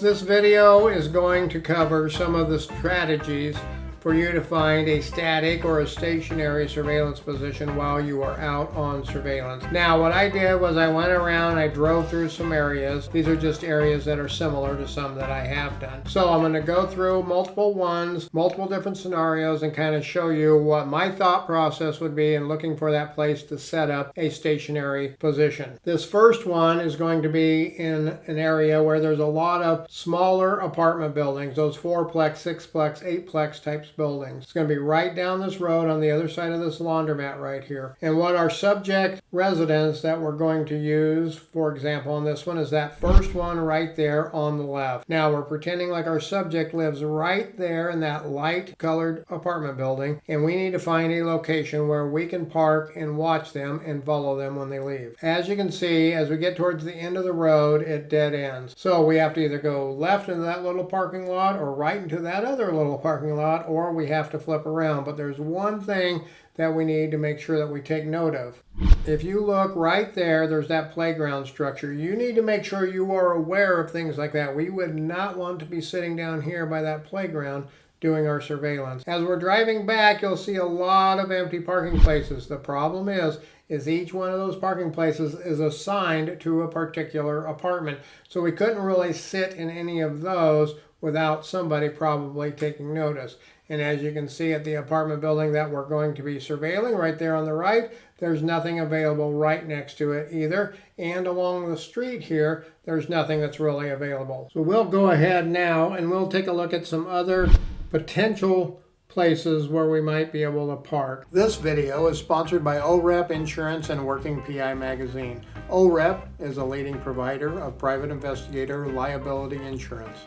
This video is going to cover some of the strategies for you to find a static or a stationary surveillance position while you are out on surveillance. Now, what I did was I went around, I drove through some areas. These are just areas that are similar to some that I have done. So I'm going to go through multiple ones, multiple different scenarios, and kind of show you what my thought process would be in looking for that place to set up a stationary position. This first one is going to be in an area where there's a lot of smaller apartment buildings, those 4-plex, 6-plex, 8-plex types buildings. It's going to be right down this road on the other side of this laundromat right here. And what our subject residence that we're going to use, for example, on this one is that first one right there on the left. Now we're pretending like our subject lives right there in that light colored apartment building, and we need to find a location where we can park and watch them and follow them when they leave. As you can see, as we get towards the end of the road, it dead ends. So we have to either go left into that little parking lot or right into that other little parking lot, or we have to flip around. But there's one thing that we need to make sure that we take note of. If you look right there, there's that playground structure. You need to make sure you are aware of things like that. We would not want to be sitting down here by that playground doing our surveillance. As we're driving back, you'll see a lot of empty parking places. The problem is each one of those parking places is assigned to a particular apartment. So we couldn't really sit in any of those without somebody probably taking notice. And as you can see at the apartment building that we're going to be surveilling right there on the right, there's nothing available right next to it either. And along the street here, there's nothing that's really available. So we'll go ahead now and we'll take a look at some other potential places where we might be able to park. This video is sponsored by OREP Insurance and Working PI Magazine. OREP is a leading provider of private investigator liability insurance.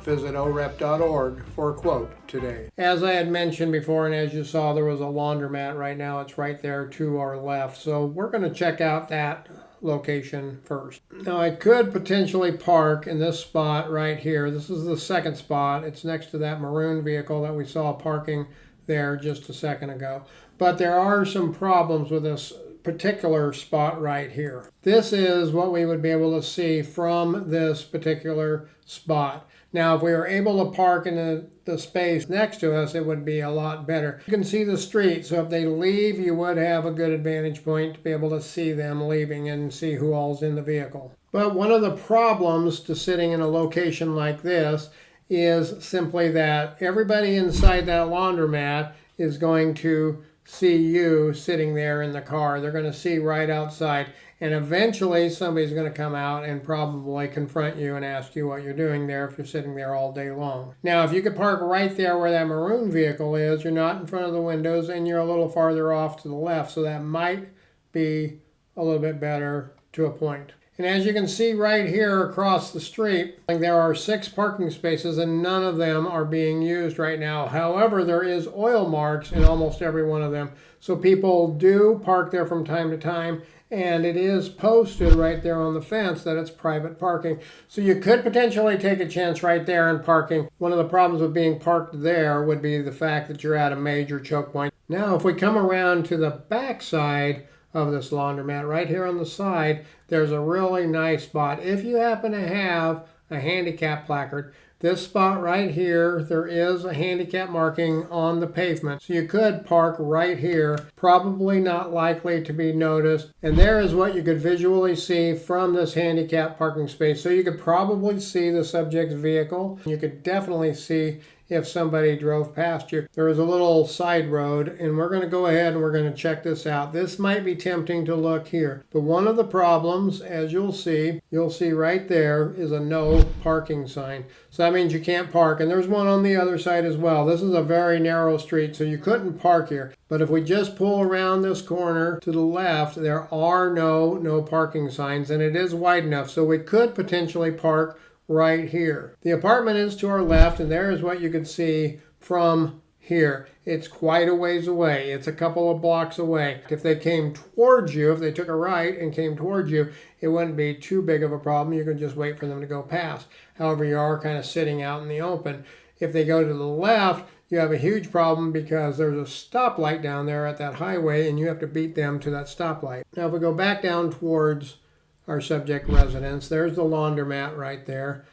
Visit orep.org for a quote today. As I had mentioned before, and as you saw, there was a laundromat right now. It's right there to our left. So we're going to check out that location first. Now I could potentially park in this spot right here. This is the second spot. It's next to that maroon vehicle that we saw parking there just a second ago. But there are some problems with this particular spot right here. This is what we would be able to see from this particular spot. Now, if we were able to park in the space next to us, it would be a lot better. You can see the street, so if they leave, you would have a good advantage point to be able to see them leaving and see who all's in the vehicle. But one of the problems to sitting in a location like this is simply that everybody inside that laundromat is going to see you sitting there in the car. They're going to see right outside. And eventually somebody's going to come out and probably confront you and ask you what you're doing there if you're sitting there all day long. Now, if you could park right there where that maroon vehicle is, you're not in front of the windows and you're a little farther off to the left. So that might be a little bit better to a point. And as you can see right here across the street, there are 6 parking spaces and none of them are being used right now. However, there is oil marks in almost every one of them. So people do park there from time to time, and it is posted right there on the fence that it's private parking. So you could potentially take a chance right there in parking. One of the problems with being parked there would be the fact that you're at a major choke point. Now, if we come around to the back side of this laundromat, right here on the side, there's a really nice spot. If you happen to have a handicap placard, this spot right here, there is a handicap marking on the pavement. So you could park right here, probably not likely to be noticed. And there is what you could visually see from this handicap parking space. So you could probably see the subject's vehicle. You could definitely see if somebody drove past you. There is a little side road, and we're going to go ahead and we're going to check this out. This might be tempting to look here, but one of the problems, as you'll see right there, is a no parking sign. So that means you can't park, and there's one on the other side as well. This is a very narrow street, so you couldn't park here. But if we just pull around this corner to the left, there are no parking signs, and it is wide enough, so we could potentially park right here. The apartment is to our left, and there is what you can see from here. It's quite a ways away. It's a couple of blocks away. If they came towards you, if they took a right and came towards you, it wouldn't be too big of a problem. You could just wait for them to go past. However, you are kind of sitting out in the open. If they go to the left, you have a huge problem because there's a stoplight down there at that highway, and you have to beat them to that stoplight. Now, if we go back down towards our subject residence, there's the laundromat right there.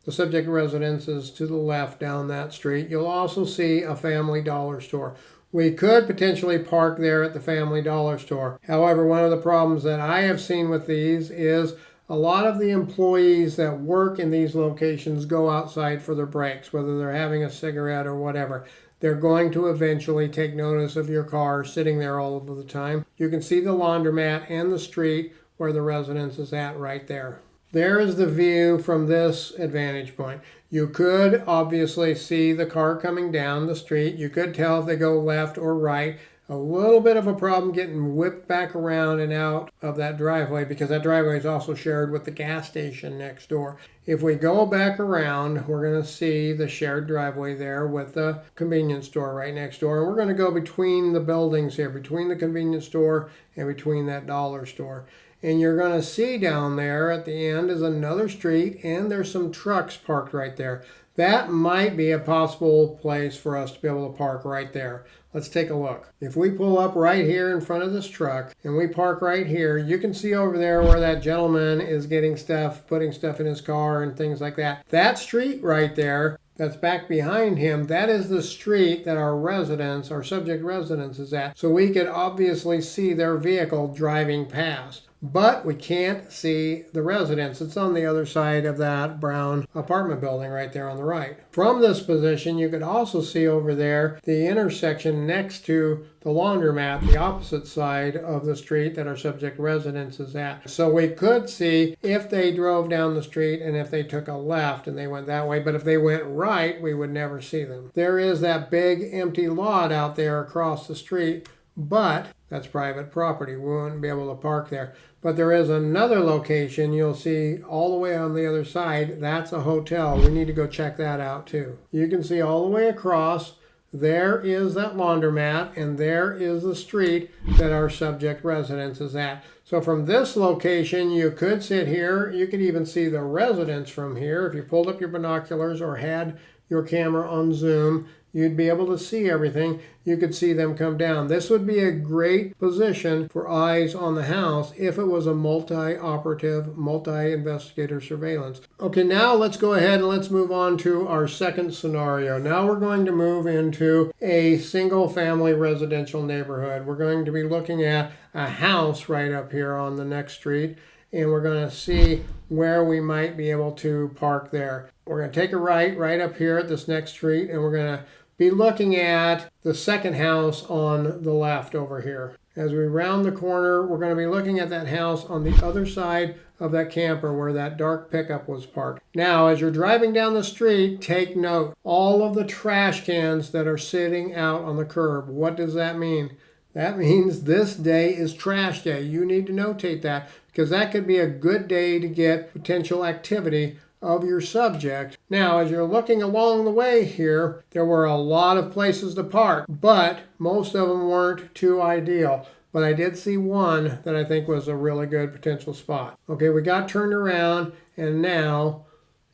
The subject residence is to the left down that street. You'll also see a Family Dollar store. We could potentially park there at the Family Dollar store. However, one of the problems that I have seen with these is a lot of the employees that work in these locations go outside for their breaks, whether they're having a cigarette or whatever. They're going to eventually take notice of your car sitting there all of the time. You can see the laundromat and the street where the residence is at right there. There is the view from this vantage point. You could obviously see the car coming down the street. You could tell if they go left or right. A little bit of a problem getting whipped back around and out of that driveway because that driveway is also shared with the gas station next door. If we go back around, we're going to see the shared driveway there with the convenience store right next door. And we're going to go between the buildings here, between the convenience store and between that dollar store. And you're going to see down there at the end is another street, and there's some trucks parked right there. That might be a possible place for us to be able to park right there. Let's take a look. If we pull up right here in front of this truck and we park right here, you can see over there where that gentleman is getting stuff, putting stuff in his car and things like that. That street right there, that's back behind him, that is the street that our residence, our subject residence is at. So we could obviously see their vehicle driving past. But we can't see the residence. It's on the other side of that brown apartment building right there on the right. From this position, you could also see over there the intersection next to the laundromat, the opposite side of the street that our subject residence is at. So we could see if they drove down the street and if they took a left and they went that way. But if they went right, we would never see them. There is that big empty lot out there across the street, but that's private property. We wouldn't be able to park there. But there is another location you'll see all the way on the other side. That's a hotel. We need to go check that out too. You can see all the way across. There is that laundromat, and there is the street that our subject residence is at. So from this location, you could sit here. You could even see the residence from here. If you pulled up your binoculars or had your camera on zoom, you'd be able to see everything. You could see them come down. This would be a great position for eyes on the house if it was a multi-operative, multi-investigator surveillance. Okay, now let's go ahead and let's move on to our second scenario. Now we're going to move into a single-family residential neighborhood. We're going to be looking at a house right up here on the next street, and we're going to see where we might be able to park there. We're going to take a right up here at this next street, and we're going to be looking at the second house on the left over here. As we round the corner, we're going to be looking at that house on the other side of that camper where that dark pickup was parked. Now, as you're driving down the street, take note. All of the trash cans that are sitting out on the curb. What does that mean? That means this day is trash day. You need to notate that because that could be a good day to get potential activity of your subject. Now, as you're looking along the way here, there were a lot of places to park, but most of them weren't too ideal. But I did see one that I think was a really good potential spot. Okay, we got turned around, and now,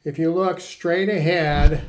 if you look straight ahead,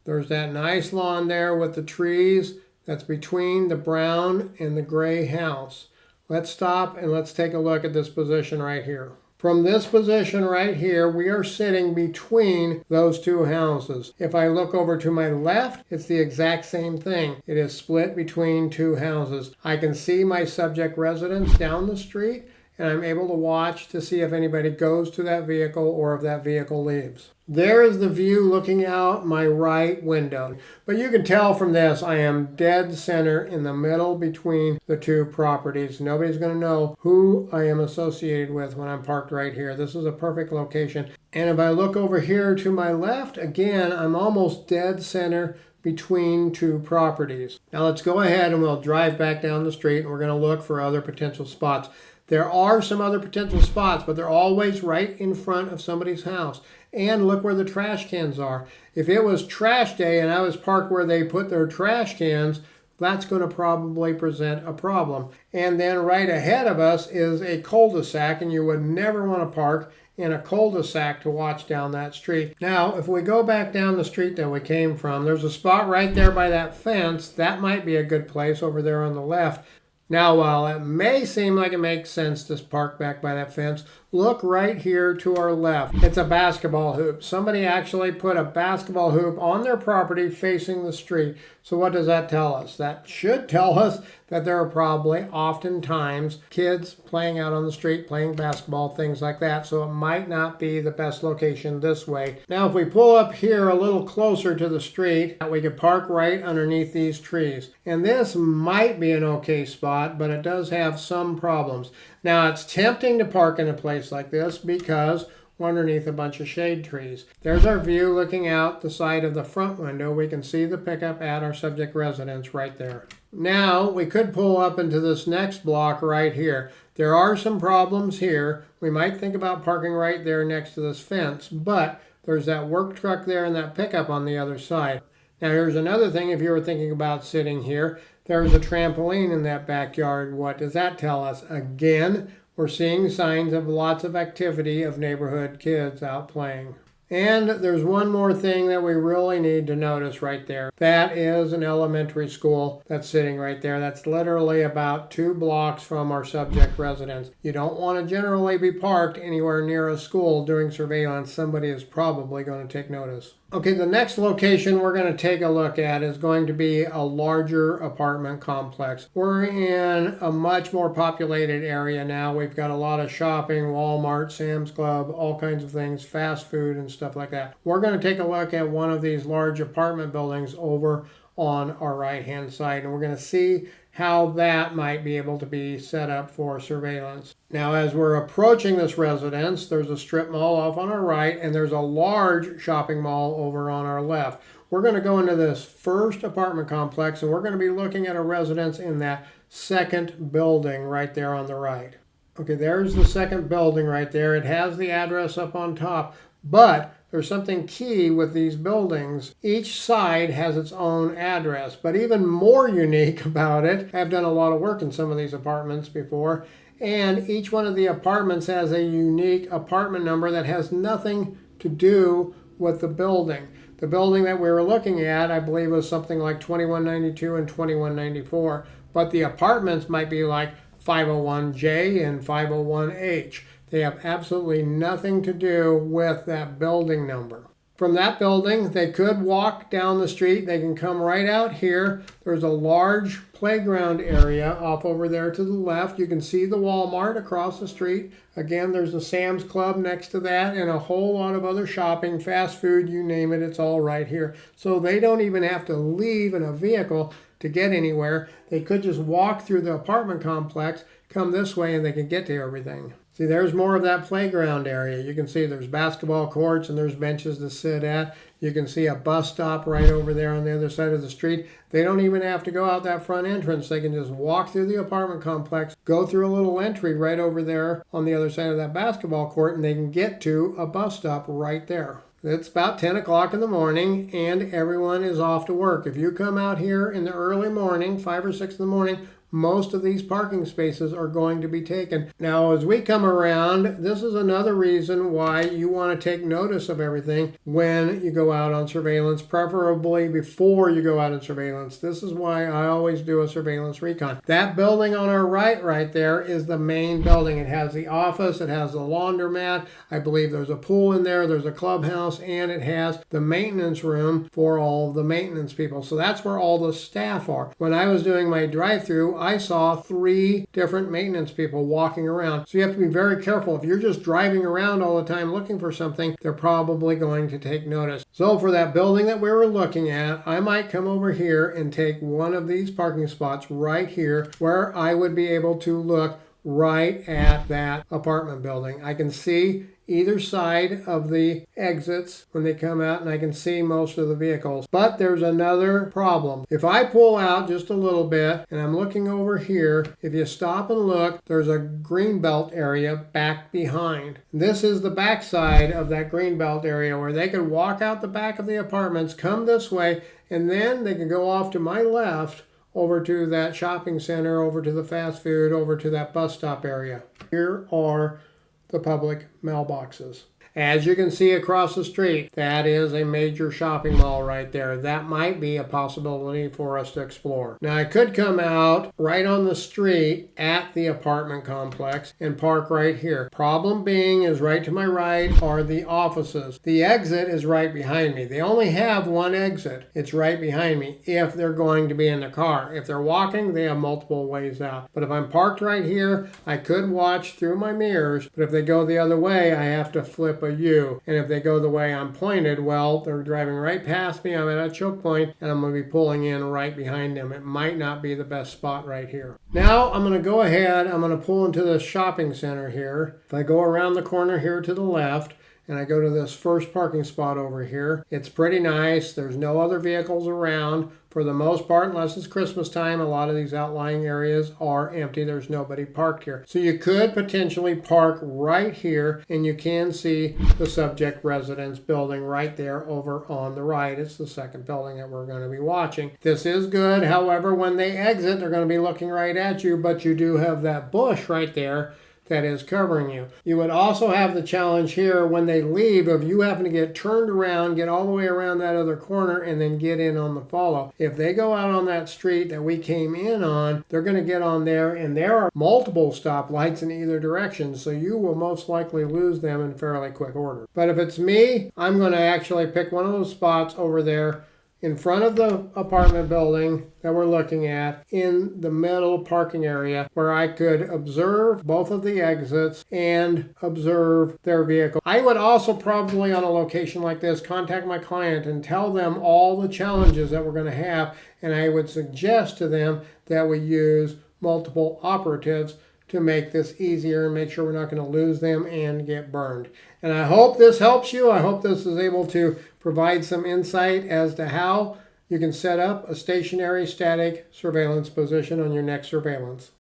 there's that nice lawn there with the trees that's between the brown and the gray house. Let's stop and let's take a look at this position right here. From this position right here, we are sitting between those two houses. If I look over to my left, it's the exact same thing. It is split between two houses. I can see my subject residence down the street, and I'm able to watch to see if anybody goes to that vehicle or if that vehicle leaves. There is the view looking out my right window. But you can tell from this, I am dead center in the middle between the two properties. Nobody's going to know who I am associated with when I'm parked right here. This is a perfect location. And if I look over here to my left, again, I'm almost dead center between two properties. Now let's go ahead and we'll drive back down the street, and we're going to look for other potential spots. There are some other potential spots, but they're always right in front of somebody's house. And look where the trash cans are. If it was trash day and I was parked where they put their trash cans, that's going to probably present a problem. And then right ahead of us is a cul-de-sac, and you would never want to park in a cul-de-sac to watch down that street. Now, if we go back down the street that we came from, there's a spot right there by that fence. That might be a good place over there on the left. Now, while it may seem like it makes sense to park back by that fence, look right here to our left. It's a basketball hoop. Somebody actually put a basketball hoop on their property facing the street. So what does that tell us? That should tell us that there are probably oftentimes kids playing out on the street, playing basketball, things like that. So it might not be the best location this way. Now, if we pull up here a little closer to the street, we could park right underneath these trees. And this might be an okay spot, but it does have some problems. Now, it's tempting to park in a place like this because we're underneath a bunch of shade trees. There's our view looking out the side of the front window. We can see the pickup at our subject residence right there. Now, we could pull up into this next block right here. There are some problems here. We might think about parking right there next to this fence, but there's that work truck there and that pickup on the other side. Now, here's another thing if you were thinking about sitting here. There's a trampoline in that backyard. What does that tell us? Again, we're seeing signs of lots of activity of neighborhood kids out playing. And there's one more thing that we really need to notice right there. That is an elementary school that's sitting right there. That's literally about 2 blocks from our subject residence. You don't want to generally be parked anywhere near a school during surveillance. Somebody is probably going to take notice. Okay, the next location we're going to take a look at is going to be a larger apartment complex. We're in a much more populated area now. We've got a lot of shopping, Walmart, Sam's Club, all kinds of things, fast food and stuff like that. We're going to take a look at one of these large apartment buildings over on our right-hand side, and we're going to see how that might be able to be set up for surveillance. Now, as we're approaching this residence, there's a strip mall off on our right, and there's a large shopping mall over on our left. We're going to go into this first apartment complex, and we're going to be looking at a residence in that second building right there on the right. Okay, there's the second building right there. It has the address up on top, but there's something key with these buildings. Each side has its own address, but even more unique about it, I've done a lot of work in some of these apartments before, and each one of the apartments has a unique apartment number that has nothing to do with the building. The building that we were looking at, I believe, was something like 2192 and 2194, but the apartments might be like 501J and 501H. They have absolutely nothing to do with that building number. From that building, they could walk down the street. They can come right out here. There's a large playground area off over there to the left. You can see the Walmart across the street. Again, there's a Sam's Club next to that and a whole lot of other shopping, fast food, you name it, it's all right here. So they don't even have to leave in a vehicle to get anywhere. They could just walk through the apartment complex, come this way, and they can get to everything. See, there's more of that playground area. You can see there's basketball courts and there's benches to sit at. You can see a bus stop right over there on the other side of the street. They don't even have to go out that front entrance. They can just walk through the apartment complex, go through a little entry right over there on the other side of that basketball court, and they can get to a bus stop right there. It's about 10 o'clock in the morning and everyone is off to work. If you come out here in the early morning, 5 or 6 in the morning, most of these parking spaces are going to be taken. Now, as we come around, this is another reason why you want to take notice of everything when you go out on surveillance, preferably before you go out on surveillance. This is why I always do a surveillance recon. That building on our right there is the main building. It has the office, it has the laundromat, I believe there's a pool in there, there's a clubhouse, and it has the maintenance room for all the maintenance people. So that's where all the staff are. When I was doing my drive-through, I saw 3 different maintenance people walking around. So you have to be very careful. If you're just driving around all the time looking for something, they're probably going to take notice. So for that building that we were looking at, I might come over here and take one of these parking spots right here where I would be able to look right at that apartment building. I can see either side of the exits when they come out, and I can see most of the vehicles. But there's another problem. If I pull out just a little bit and I'm looking over here, if you stop and look, there's a greenbelt area back behind. This is the back side of that greenbelt area where they could walk out the back of the apartments, come this way, and then they can go off to my left over to that shopping center, over to the fast food, over to that bus stop area. Here are the public mailboxes. As you can see across the street, that is a major shopping mall right there. That might be a possibility for us to explore. Now I could come out right on the street at the apartment complex and park right here. Problem being is right to my right are the offices. The exit is right behind me. They only have one exit. It's right behind me if they're going to be in the car. If they're walking, they have multiple ways out. But if I'm parked right here, I could watch through my mirrors, but if they go the other way, I have to flip a U. And if they go the way I'm pointed, well, they're driving right past me. I'm at a choke point, and I'm going to be pulling in right behind them. It might not be the best spot right here. Now I'm going to go ahead, I'm going to pull into the shopping center here. If I go around the corner here to the left, and I go to this first parking spot over here. It's pretty nice. There's no other vehicles around for the most part, unless it's Christmas time. A lot of these outlying areas are empty. There's nobody parked here. So you could potentially park right here, and you can see the subject residence building right there over on the right. It's the second building that we're going to be watching. This is good. However, when they exit, they're going to be looking right at you, but you do have that bush right there that is covering you. You would also have the challenge here when they leave of you having to get turned around, get all the way around that other corner, and then get in on the follow. If they go out on that street that we came in on, they're going to get on there, and there are multiple stoplights in either direction, so you will most likely lose them in fairly quick order. But if it's me, I'm going to actually pick one of those spots over there in front of the apartment building that we're looking at, in the middle parking area, where I could observe both of the exits and observe their vehicle. I would also probably, on a location like this, contact my client and tell them all the challenges that we're going to have, and I would suggest to them that we use multiple operatives to make this easier and make sure we're not going to lose them and get burned. And I hope this helps you. I hope this is able to provide some insight as to how you can set up a stationary static surveillance position on your next surveillance.